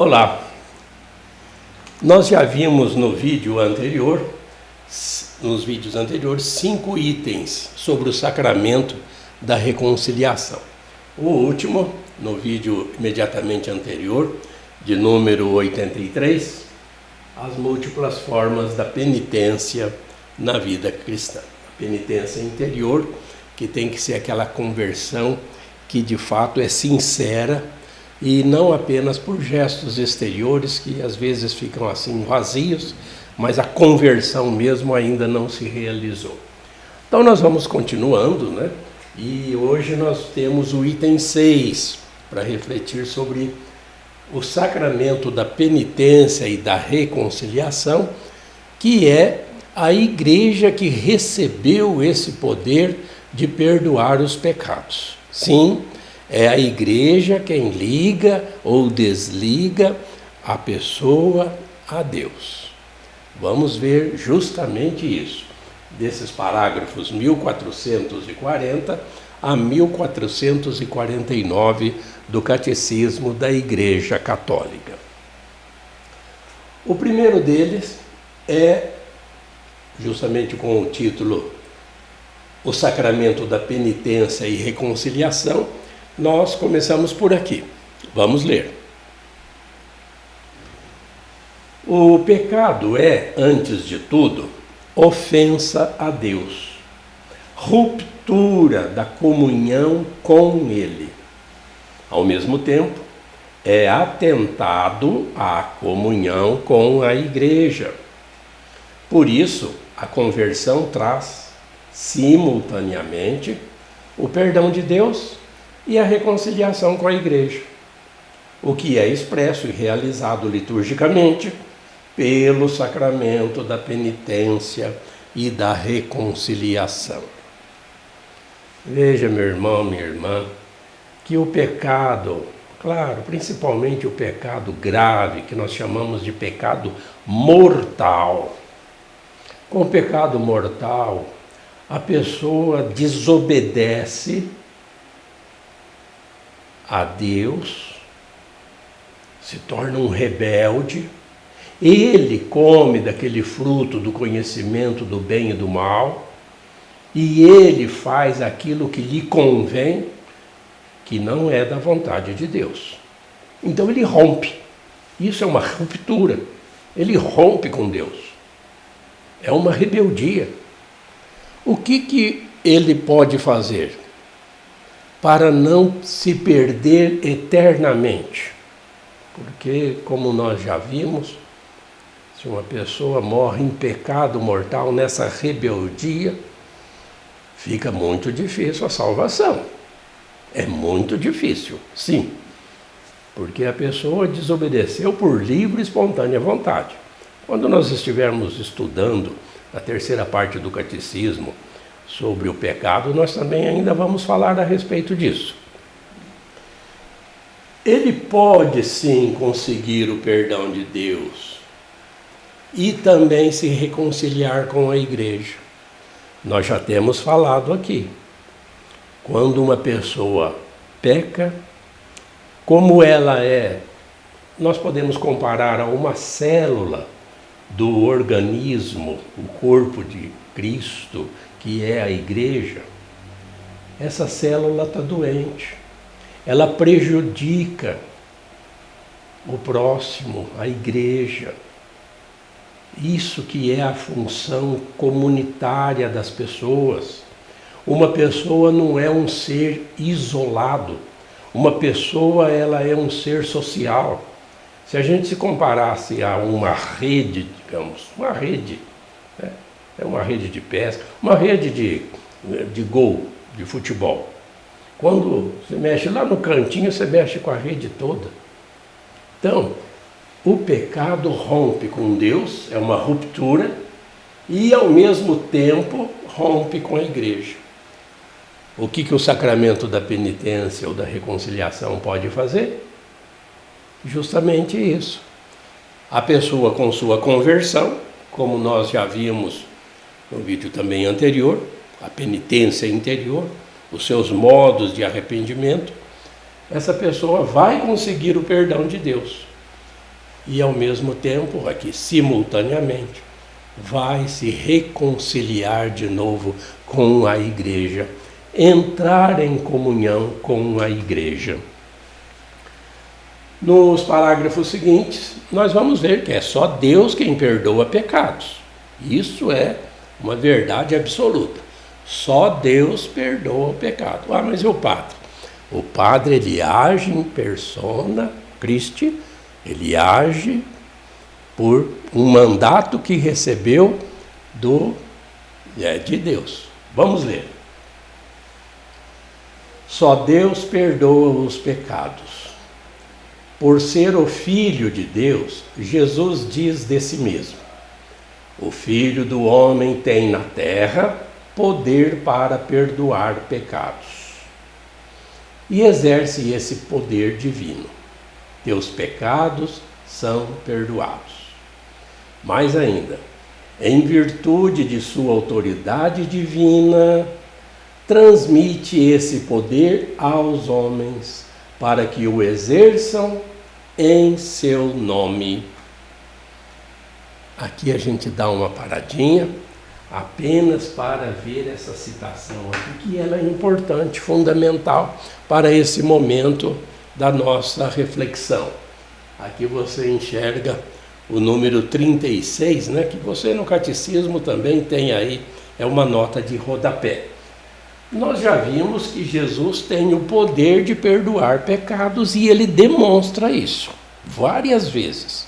Olá, nós já vimos nos vídeos anteriores 5 itens sobre o sacramento da reconciliação. O último, no vídeo imediatamente anterior, de número 83, as múltiplas formas da penitência na vida cristã. A penitência interior, que tem que ser aquela conversão que de fato é sincera e não apenas por gestos exteriores que às vezes ficam assim vazios, mas a conversão mesmo ainda não se realizou. Então nós vamos continuando, né? E hoje nós temos o item 6 para refletir sobre o sacramento da penitência e da reconciliação, que é a igreja que recebeu esse poder de perdoar os pecados. Sim, é a igreja quem liga ou desliga a pessoa a Deus. Vamos ver justamente isso, desses parágrafos 1440 a 1449 do Catecismo da Igreja Católica. O primeiro deles é, justamente com o título O Sacramento da Penitência e Reconciliação. Nós começamos por aqui. Vamos ler. O pecado é, antes de tudo, ofensa a Deus, ruptura da comunhão com Ele. Ao mesmo tempo, é atentado à comunhão com a Igreja. Por isso, a conversão traz, simultaneamente, o perdão de Deus e a reconciliação com a Igreja, o que é expresso e realizado liturgicamente pelo sacramento da penitência e da reconciliação. Veja, meu irmão, minha irmã, que o pecado, claro, principalmente o pecado grave, que nós chamamos de pecado mortal. Com o pecado mortal, a pessoa desobedece a Deus, se torna um rebelde, ele come daquele fruto do conhecimento do bem e do mal, e ele faz aquilo que lhe convém, que não é da vontade de Deus. Então ele rompe. Isso é uma ruptura. Ele rompe com Deus. É uma rebeldia. O que ele pode fazer para não se perder eternamente? Porque, como nós já vimos, se uma pessoa morre em pecado mortal, nessa rebeldia, fica muito difícil a salvação. É muito difícil, sim, porque a pessoa desobedeceu por livre e espontânea vontade. Quando nós estivermos estudando a terceira parte do Catecismo sobre o pecado, nós também ainda vamos falar a respeito disso. Ele pode sim conseguir o perdão de Deus e também se reconciliar com a Igreja. Nós já temos falado aqui. Quando uma pessoa peca, como ela é, nós podemos comparar a uma célula do organismo, o corpo de Cristo, que é a Igreja. Essa célula está doente, ela prejudica o próximo, a Igreja. Isso que é a função comunitária das pessoas. Uma pessoa não é um ser isolado. Uma pessoa, ela é um ser social. Se a gente se comparasse a uma rede, digamos, uma rede, né? É uma rede de pesca, uma rede de gol, de futebol. Quando você mexe lá no cantinho, você mexe com a rede toda. Então, o pecado rompe com Deus, é uma ruptura, e ao mesmo tempo rompe com a Igreja. O que o sacramento da penitência ou da reconciliação pode fazer? Justamente isso. A pessoa com sua conversão, como nós já vimos no vídeo também anterior, a penitência interior, os seus modos de arrependimento, essa pessoa vai conseguir o perdão de Deus. e ao mesmo tempo, aqui simultaneamente, vai se reconciliar de novo com a igreja, entrar em comunhão com a igreja. Nos parágrafos seguintes, nós vamos ver que é só Deus quem perdoa pecados. Isso é uma verdade absoluta. Só Deus perdoa o pecado. Ah, mas e o padre? O padre, ele age em persona Christi, ele age por um mandato que recebeu de Deus. Vamos ler. Só Deus perdoa os pecados. Por ser o Filho de Deus, Jesus diz de si mesmo: o Filho do Homem tem na terra poder para perdoar pecados. E exerce esse poder divino. Teus pecados são perdoados. Mais ainda, em virtude de sua autoridade divina, transmite esse poder aos homens para que o exerçam em seu nome. Aqui a gente dá uma paradinha, apenas para ver essa citação aqui, que ela é importante, fundamental para esse momento da nossa reflexão. Aqui você enxerga o número 36, né, que você no catecismo também tem aí, é uma nota de rodapé. Nós já vimos que Jesus tem o poder de perdoar pecados e ele demonstra isso várias vezes.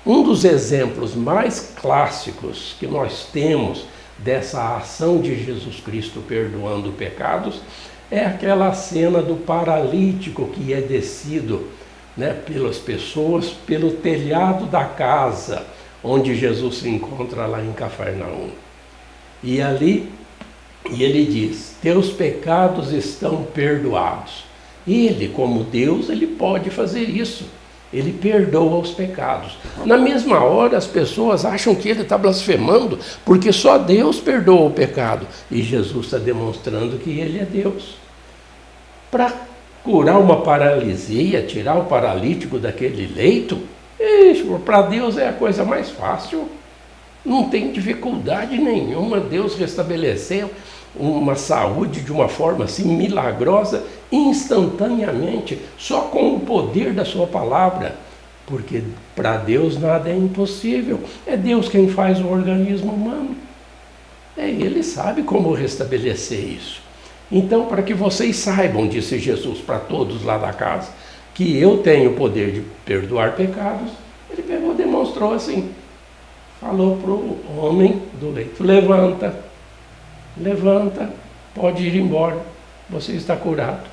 Um dos exemplos mais clássicos que nós temos dessa ação de Jesus Cristo perdoando pecados é aquela cena do paralítico que é descido, né, pelas pessoas pelo telhado da casa onde Jesus se encontra lá em Cafarnaum. E ali ele diz: teus pecados estão perdoados. Ele, como Deus, ele pode fazer isso. Ele perdoa os pecados. Na mesma hora, as pessoas acham que ele está blasfemando, porque só Deus perdoa o pecado. E Jesus está demonstrando que ele é Deus. Para curar uma paralisia, tirar o paralítico daquele leito, para Deus é a coisa mais fácil. Não tem dificuldade nenhuma Deus restabeleceu uma saúde de uma forma assim milagrosa, instantaneamente, só com o poder da sua palavra. Porque para Deus nada é impossível. É Deus quem faz o organismo humano. Ele sabe como restabelecer isso. Então, para que vocês saibam, disse Jesus para todos lá da casa, que eu tenho o poder de perdoar pecados, ele pegou e demonstrou assim. Falou para o homem do leito: levanta, pode ir embora, você está curado.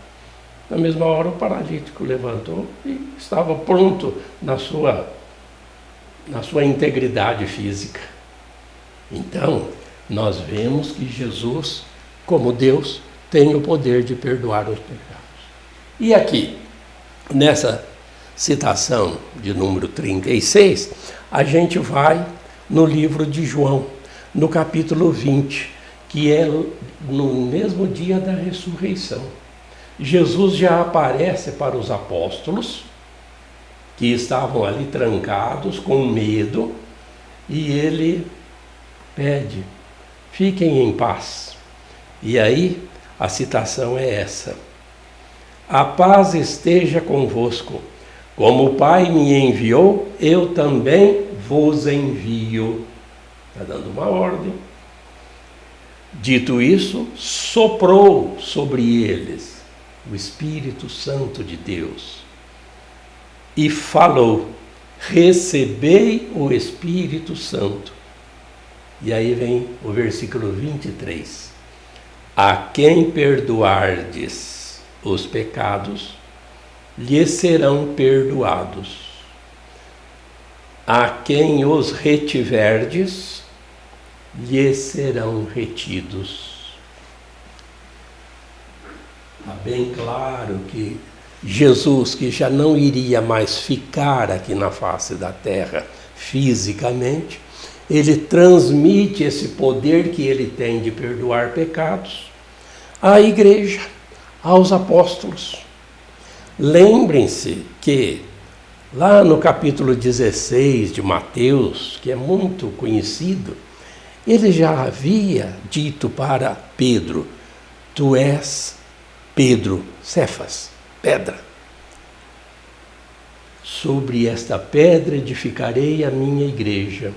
Na mesma hora o paralítico levantou e estava pronto na sua integridade física. Então, nós vemos que Jesus, como Deus, tem o poder de perdoar os pecados. E aqui, nessa citação de número 36, a gente vai no livro de João, no capítulo 20, que é no mesmo dia da ressurreição. Jesus já aparece para os apóstolos, que estavam ali trancados, com medo, e ele pede: fiquem em paz. E aí, a citação é essa: a paz esteja convosco. Como o Pai me enviou, eu também vos envio. Está dando uma ordem. Dito isso, soprou sobre eles o Espírito Santo de Deus e falou: recebei o Espírito Santo. E aí vem o versículo 23. A quem perdoardes os pecados, lhes serão perdoados. A quem os retiverdes, lhes serão retidos. Está bem claro que Jesus, que já não iria mais ficar aqui na face da terra fisicamente, ele transmite esse poder que ele tem de perdoar pecados à igreja, aos apóstolos. Lembrem-se que Lá no capítulo 16 de Mateus, que é muito conhecido, ele já havia dito para Pedro: tu és Pedro, Cefas, pedra. Sobre esta pedra edificarei a minha igreja.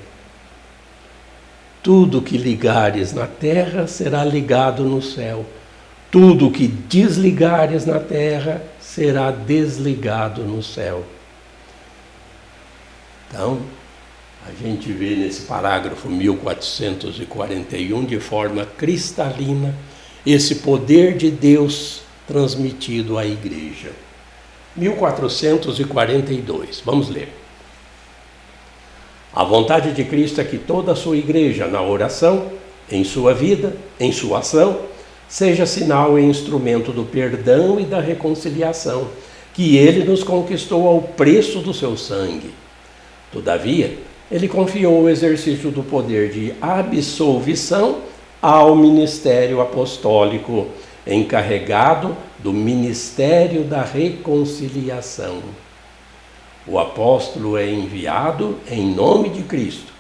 Tudo que ligares na terra será ligado no céu. Tudo que desligares na terra será desligado no céu. Então, a gente vê nesse parágrafo 1441, de forma cristalina, esse poder de Deus transmitido à igreja. 1442, vamos ler. A vontade de Cristo é que toda a sua igreja, na oração, em sua vida, em sua ação, seja sinal e instrumento do perdão e da reconciliação, que ele nos conquistou ao preço do seu sangue. Todavia, ele confiou o exercício do poder de absolvição ao ministério apostólico, encarregado do ministério da reconciliação. O apóstolo é enviado em nome de Cristo,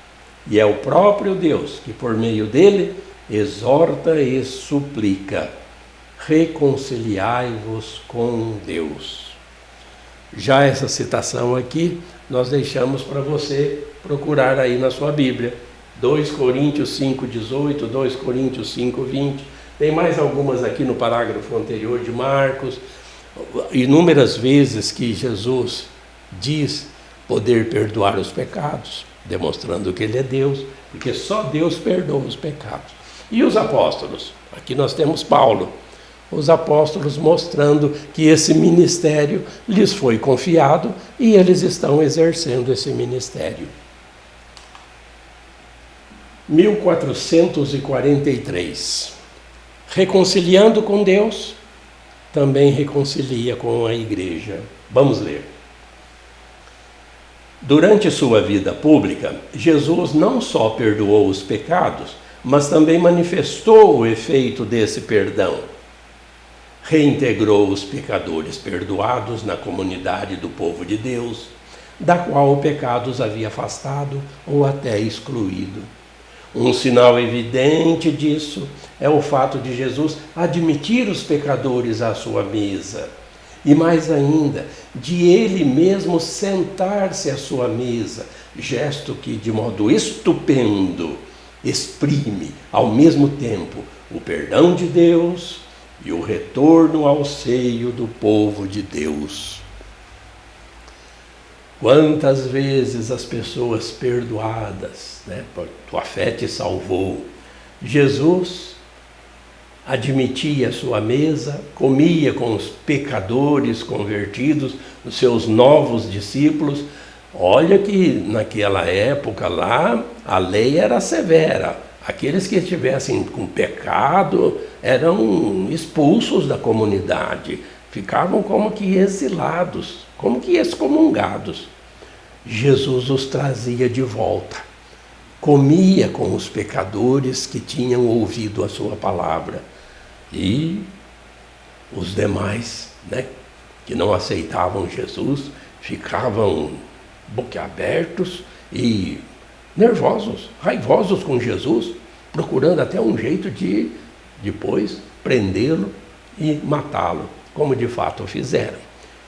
e é o próprio Deus que, por meio dele, exorta e suplica: reconciliai-vos com Deus. Já essa citação aqui, nós deixamos para você procurar aí na sua Bíblia. 2 Coríntios 5,18, 2 Coríntios 5,20. Tem mais algumas aqui no parágrafo anterior de Marcos. Inúmeras vezes que Jesus diz poder perdoar os pecados, demonstrando que ele é Deus, porque só Deus perdoa os pecados. E os apóstolos? Aqui nós temos Paulo. Os apóstolos mostrando que esse ministério lhes foi confiado e eles estão exercendo esse ministério. 1443. Reconciliando com Deus, também reconcilia com a igreja. Vamos ler. Durante sua vida pública, Jesus não só perdoou os pecados, mas também manifestou o efeito desse perdão. Reintegrou os pecadores perdoados na comunidade do povo de Deus, da qual o pecado os havia afastado ou até excluído. Um sinal evidente disso é o fato de Jesus admitir os pecadores à sua mesa. E mais ainda, de ele mesmo sentar-se à sua mesa, gesto que de modo estupendo exprime ao mesmo tempo o perdão de Deus e o retorno ao seio do povo de Deus. Quantas vezes as pessoas perdoadas, tua fé te salvou, Jesus admitia a sua mesa, comia com os pecadores convertidos, os seus novos discípulos. Olha que naquela época lá, a lei era severa. Aqueles que estivessem com pecado eram expulsos da comunidade, ficavam como que exilados, como que excomungados. Jesus os trazia de volta, comia com os pecadores que tinham ouvido a sua palavra. E os demais, que não aceitavam Jesus, ficavam boquiabertos e nervosos, raivosos com Jesus, procurando até um jeito de depois prendê-lo e matá-lo, como de fato fizeram.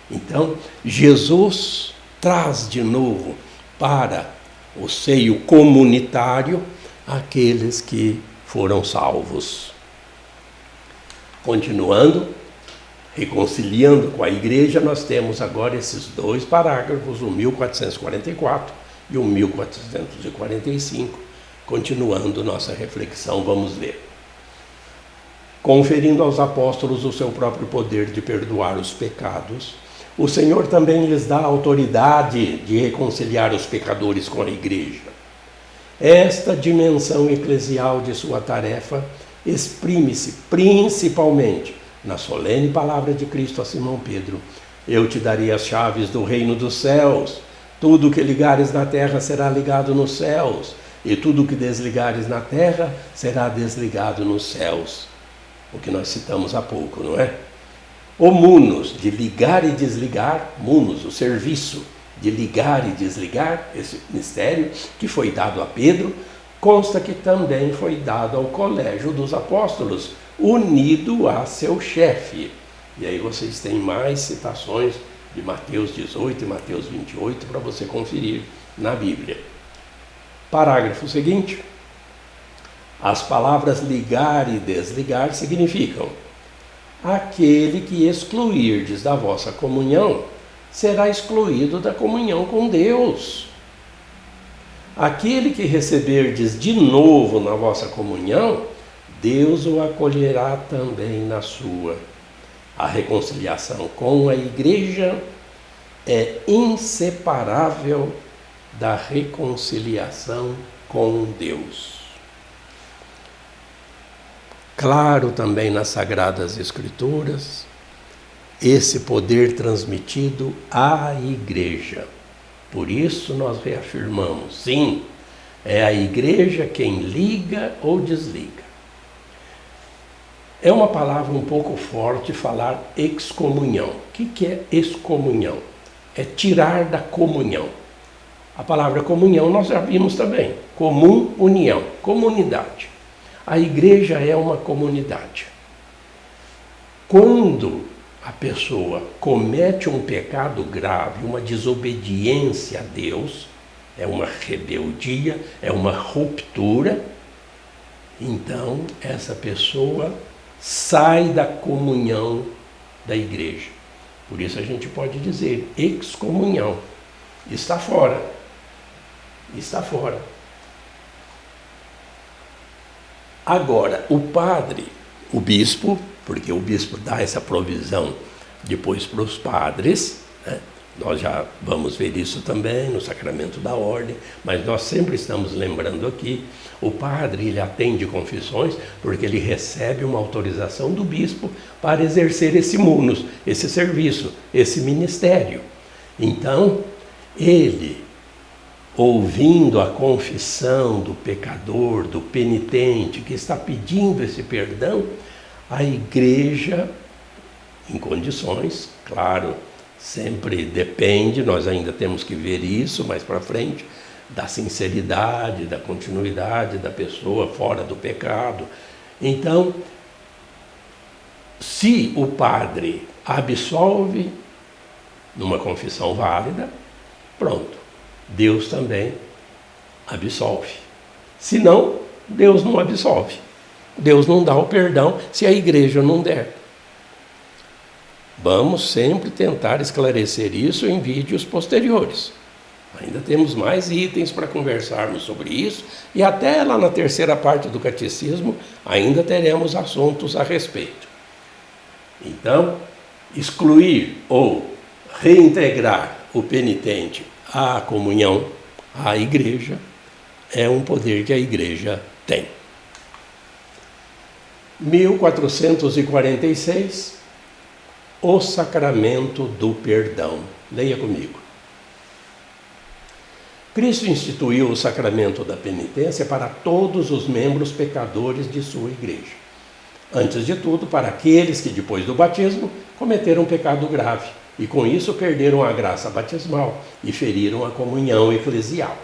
Então, Jesus traz de novo para o seio comunitário aqueles que foram salvos. Continuando, reconciliando com a igreja, nós temos agora esses dois parágrafos, o 1444 e o 1445. Continuando nossa reflexão, vamos ler. Conferindo aos apóstolos o seu próprio poder de perdoar os pecados, o Senhor também lhes dá a autoridade de reconciliar os pecadores com a igreja. Esta dimensão eclesial de sua tarefa exprime-se principalmente na solene palavra de Cristo a Simão Pedro: eu te darei as chaves do reino dos céus. Tudo o que ligares na terra será ligado nos céus, e tudo o que desligares na terra será desligado nos céus. O que nós citamos há pouco, não é? O munus, de ligar e desligar, munus, o serviço, de ligar e desligar, esse mistério que foi dado a Pedro, consta que também foi dado ao colégio dos apóstolos, unido a seu chefe. E aí vocês têm mais citações de Mateus 18 e Mateus 28 para você conferir na Bíblia. Parágrafo seguinte. As palavras ligar e desligar significam: aquele que excluirdes da vossa comunhão será excluído da comunhão com Deus. Aquele que receberdes de novo na vossa comunhão, Deus o acolherá também na sua. A reconciliação com a igreja é inseparável da reconciliação com Deus. Claro também nas Sagradas Escrituras, esse poder transmitido à igreja. Por isso nós reafirmamos, sim, é a igreja quem liga ou desliga. É uma palavra um pouco forte falar excomunhão. O que é excomunhão? É tirar da comunhão. A palavra comunhão nós já vimos também. Comum, união, comunidade. A igreja é uma comunidade. Quando a pessoa comete um pecado grave, uma desobediência a Deus, é uma rebeldia, é uma ruptura, então essa pessoa sai da comunhão da igreja. Por isso a gente pode dizer excomunhão. Está fora. Está fora. Agora, o padre, o bispo, porque o bispo dá essa provisão depois para os padres, né? Nós já vamos ver isso também no sacramento da ordem, mas nós sempre estamos lembrando aqui, o padre ele atende confissões porque ele recebe uma autorização do bispo para exercer esse munus, esse serviço, esse ministério. Então, ele, ouvindo a confissão do pecador, do penitente que está pedindo esse perdão, a igreja, em condições, claro, sempre depende, nós ainda temos que ver isso mais para frente, da sinceridade, da continuidade da pessoa fora do pecado. Então, se o padre absolve numa confissão válida, pronto, Deus também absolve. Se não, Deus não absolve. Deus não dá o perdão se a igreja não der. Vamos sempre tentar esclarecer isso em vídeos posteriores. Ainda temos mais itens para conversarmos sobre isso e até lá na terceira parte do catecismo ainda teremos assuntos a respeito. Então, excluir ou reintegrar o penitente à comunhão, à igreja, é um poder que a igreja tem. 1446, o sacramento do perdão. Leia comigo. Cristo instituiu o sacramento da penitência para todos os membros pecadores de sua igreja. Antes de tudo, para aqueles que, depois do batismo, cometeram um pecado grave e, com isso, perderam a graça batismal e feriram a comunhão eclesial.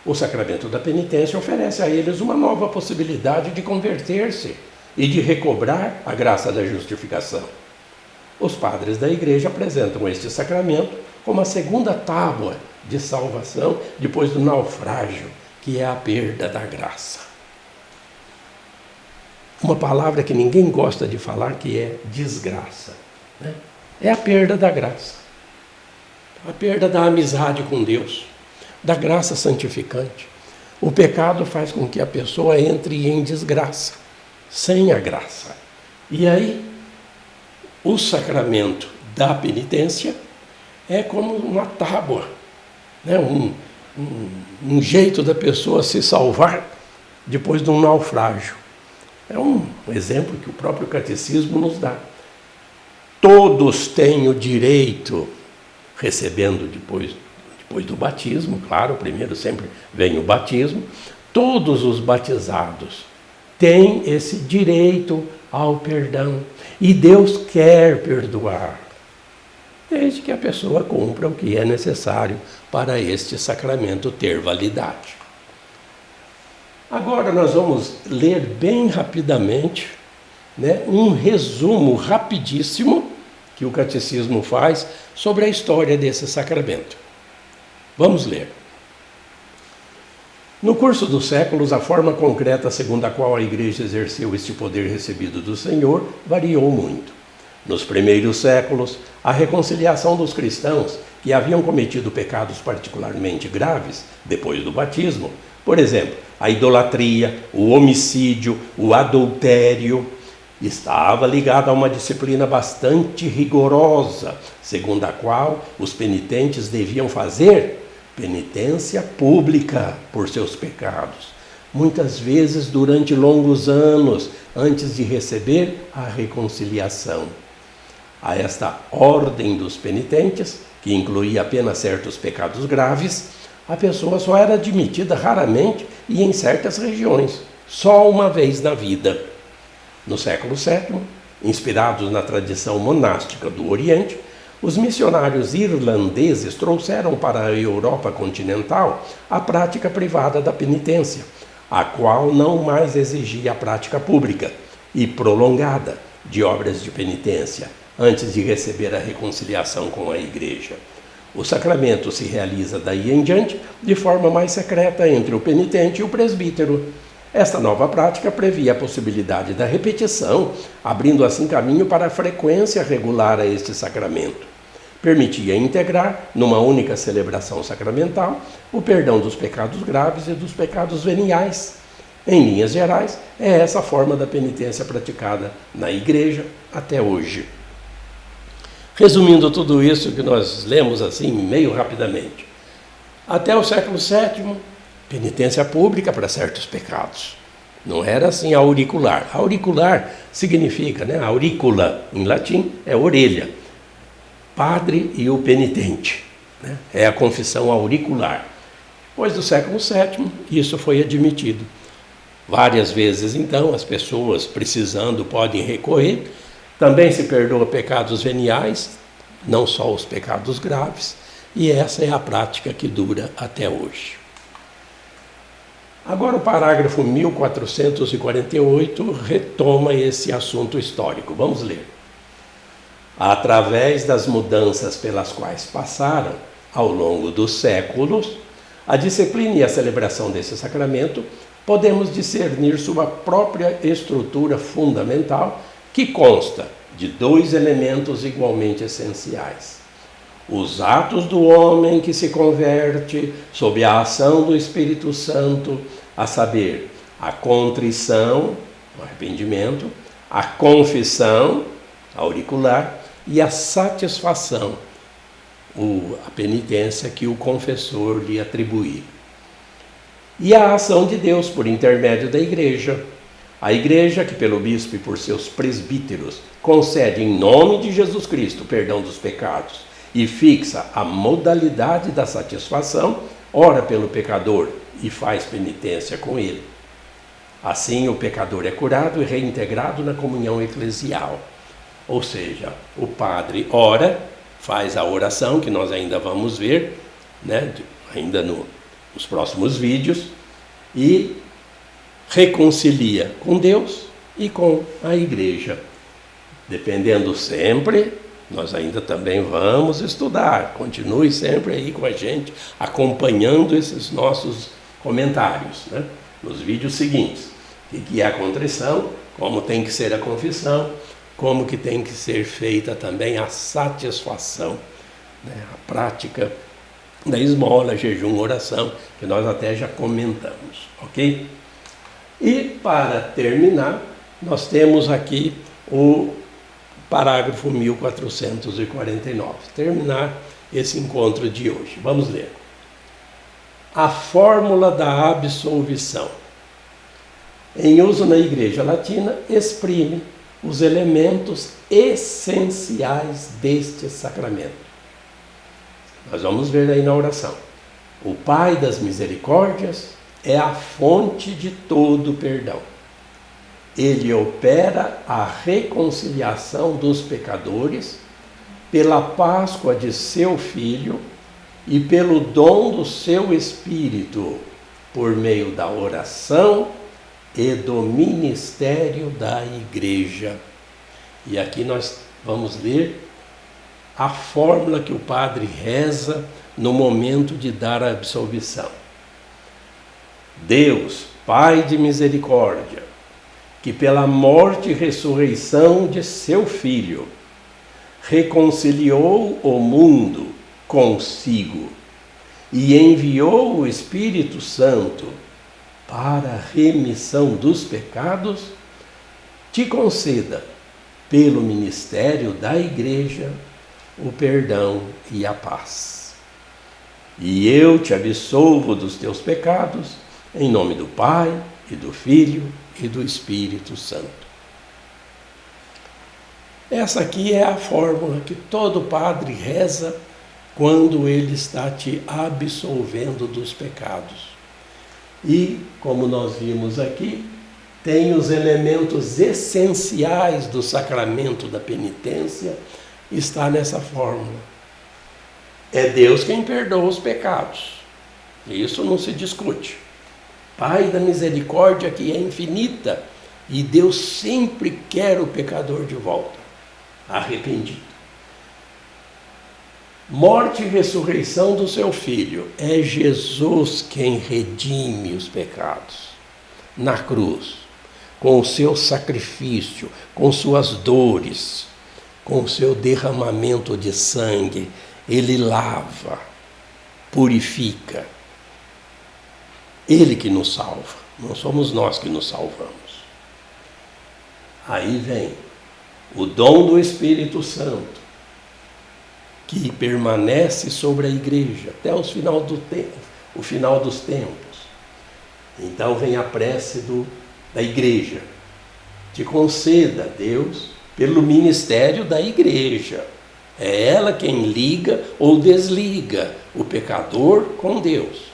O sacramento da penitência oferece a eles uma nova possibilidade de converter-se e de recobrar a graça da justificação. Os padres da igreja apresentam este sacramento como a segunda tábua de salvação depois do naufrágio, que é a perda da graça. Uma palavra que ninguém gosta de falar, que é desgraça, né? É a perda da graça, a perda da amizade com Deus, da graça santificante. O pecado faz com que a pessoa entre em desgraça, sem a graça. E aí, o sacramento da penitência é como uma tábua, né? um jeito da pessoa se salvar depois de um naufrágio. É um exemplo que o próprio catecismo nos dá. Todos têm o direito, recebendo depois do batismo, claro, primeiro sempre vem o batismo, todos os batizados têm esse direito ao perdão. E Deus quer perdoar. desde que a pessoa cumpra o que é necessário para este sacramento ter validade. Agora nós vamos ler bem rapidamente, né, um resumo rapidíssimo que o Catecismo faz sobre a história desse sacramento. Vamos ler. No curso dos séculos, a forma concreta segundo a qual a Igreja exerceu este poder recebido do Senhor variou muito. Nos primeiros séculos, a reconciliação dos cristãos que haviam cometido pecados particularmente graves depois do batismo, por exemplo, a idolatria, o homicídio, o adultério, estava ligada a uma disciplina bastante rigorosa, segundo a qual os penitentes deviam fazer penitência pública por seus pecados, muitas vezes durante longos anos antes de receber a reconciliação. A esta ordem dos penitentes, que incluía apenas certos pecados graves, a pessoa só era admitida raramente e em certas regiões, só uma vez na vida. No século VII, inspirados na tradição monástica do Oriente, os missionários irlandeses trouxeram para a Europa continental a prática privada da penitência, a qual não mais exigia a prática pública e prolongada de obras de penitência, antes de receber a reconciliação com a Igreja. O sacramento se realiza daí em diante de forma mais secreta entre o penitente e o presbítero. Esta nova prática previa a possibilidade da repetição, abrindo assim caminho para a frequência regular a este sacramento. Permitia integrar, numa única celebração sacramental, o perdão dos pecados graves e dos pecados veniais. Em linhas gerais, é essa forma da penitência praticada na Igreja até hoje. Resumindo tudo isso que nós lemos assim, meio rapidamente. Até o século VII, penitência pública para certos pecados. Não era assim auricular. Auricular significa, né? Aurícula, em latim, é orelha. Padre e o penitente, né? É a confissão auricular. Depois do século VII, isso foi admitido. Várias vezes, então, as pessoas precisando podem recorrer. Também se perdoa pecados veniais, não só os pecados graves, e essa é a prática que dura até hoje. Agora o parágrafo 1448 retoma esse assunto histórico. Vamos ler. Através das mudanças pelas quais passaram, ao longo dos séculos, a disciplina e a celebração desse sacramento, podemos discernir sua própria estrutura fundamental, que consta de dois elementos igualmente essenciais: os atos do homem que se converte sob a ação do Espírito Santo, a saber, a contrição, o arrependimento, a confissão, auricular, e a satisfação, a penitência que o confessor lhe atribuir. E a ação de Deus por intermédio da Igreja. A Igreja, que pelo bispo e por seus presbíteros concede em nome de Jesus Cristo o perdão dos pecados e fixa a modalidade da satisfação, ora pelo pecador e faz penitência com ele. Assim, o pecador é curado e reintegrado na comunhão eclesial. Ou seja, o padre ora, faz a oração, que nós ainda vamos ver, né, ainda nos próximos vídeos, e reconcilia com Deus e com a Igreja. Dependendo sempre, nós ainda também vamos estudar. Continue sempre aí com a gente, acompanhando esses nossos comentários, né, nos vídeos seguintes. O que é a contrição, como tem que ser a confissão, como que tem que ser feita também a satisfação, né, a prática da esmola, jejum, oração, que nós até já comentamos, ok? E para terminar, nós temos aqui o parágrafo 1449, terminar esse encontro de hoje. Vamos ler. A fórmula da absolvição, em uso na Igreja Latina, exprime os elementos essenciais deste sacramento. Nós vamos ver aí na oração. O Pai das misericórdias é a fonte de todo perdão. Ele opera a reconciliação dos pecadores pela Páscoa de seu Filho e pelo dom do seu Espírito, por meio da oração e do ministério da Igreja. E aqui nós vamos ler a fórmula que o padre reza no momento de dar a absolvição. Deus, Pai de misericórdia, que pela morte e ressurreição de seu Filho reconciliou o mundo consigo e enviou o Espírito Santo para a remissão dos pecados, te conceda, pelo ministério da Igreja, o perdão e a paz. E eu te absolvo dos teus pecados, em nome do Pai, e do Filho, e do Espírito Santo. Essa aqui é a fórmula que todo padre reza quando ele está te absolvendo dos pecados. E, como nós vimos aqui, tem os elementos essenciais do sacramento da penitência, está nessa fórmula. É Deus quem perdoa os pecados. Isso não se discute. Pai da misericórdia que é infinita, e Deus sempre quer o pecador de volta, arrependido. Morte e ressurreição do seu Filho. É Jesus quem redime os pecados na cruz, com o seu sacrifício, com suas dores, com o seu derramamento de sangue. Ele lava, purifica. Ele que nos salva, não somos nós que nos salvamos. Aí vem o dom do Espírito Santo, que permanece sobre a Igreja até o final dos tempos. Então vem a prece da Igreja. Te conceda, Deus, pelo ministério da Igreja. É ela quem liga ou desliga o pecador com Deus.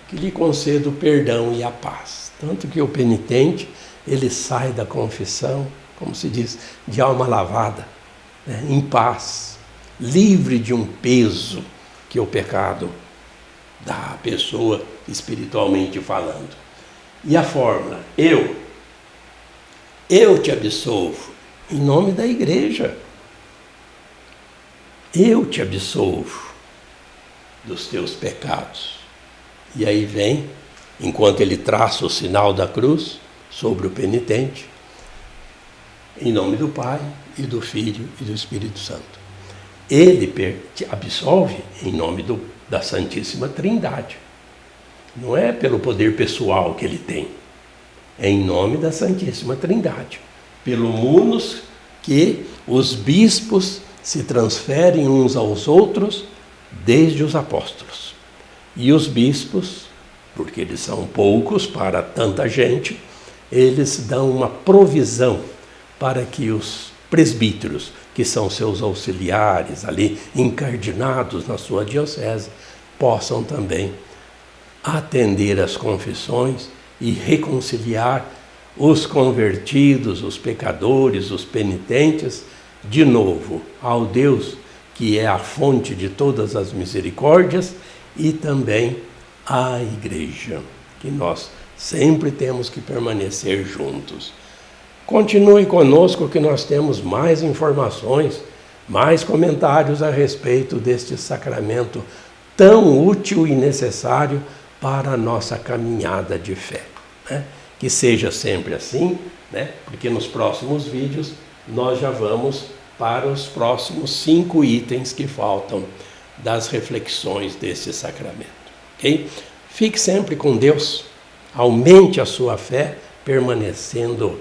Que lhe conceda o perdão e a paz. Tanto que o penitente, ele sai da confissão, como se diz, de alma lavada, né, em paz, livre de um peso que o pecado dá à pessoa, espiritualmente falando. E a fórmula, eu te absolvo, em nome da Igreja. Eu te absolvo dos teus pecados. E aí vem, enquanto ele traça o sinal da cruz sobre o penitente, em nome do Pai, e do Filho, e do Espírito Santo. Ele te absolve em nome da Santíssima Trindade. Não é pelo poder pessoal que ele tem, é em nome da Santíssima Trindade. Pelo munus que os bispos se transferem uns aos outros desde os apóstolos. E os bispos, porque eles são poucos para tanta gente, eles dão uma provisão para que os presbíteros, que são seus auxiliares ali, incardinados na sua diocese, possam também atender às confissões e reconciliar os convertidos, os pecadores, os penitentes, de novo ao Deus que é a fonte de todas as misericórdias, e também à Igreja, que nós sempre temos que permanecer juntos. Continue conosco que nós temos mais informações, mais comentários a respeito deste sacramento tão útil e necessário para a nossa caminhada de fé, né? Que seja sempre assim, né? Porque nos próximos vídeos nós já vamos para os próximos 5 itens que faltam das reflexões desse sacramento, ok? Fique sempre com Deus, aumente a sua fé, permanecendo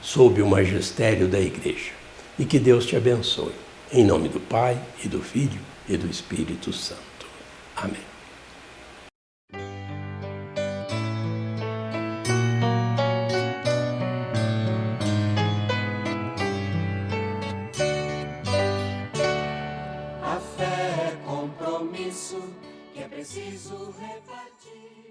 sob o magistério da Igreja. E que Deus te abençoe. Em nome do Pai, e do Filho, e do Espírito Santo. Amém. A fé é compromisso que é preciso repartir.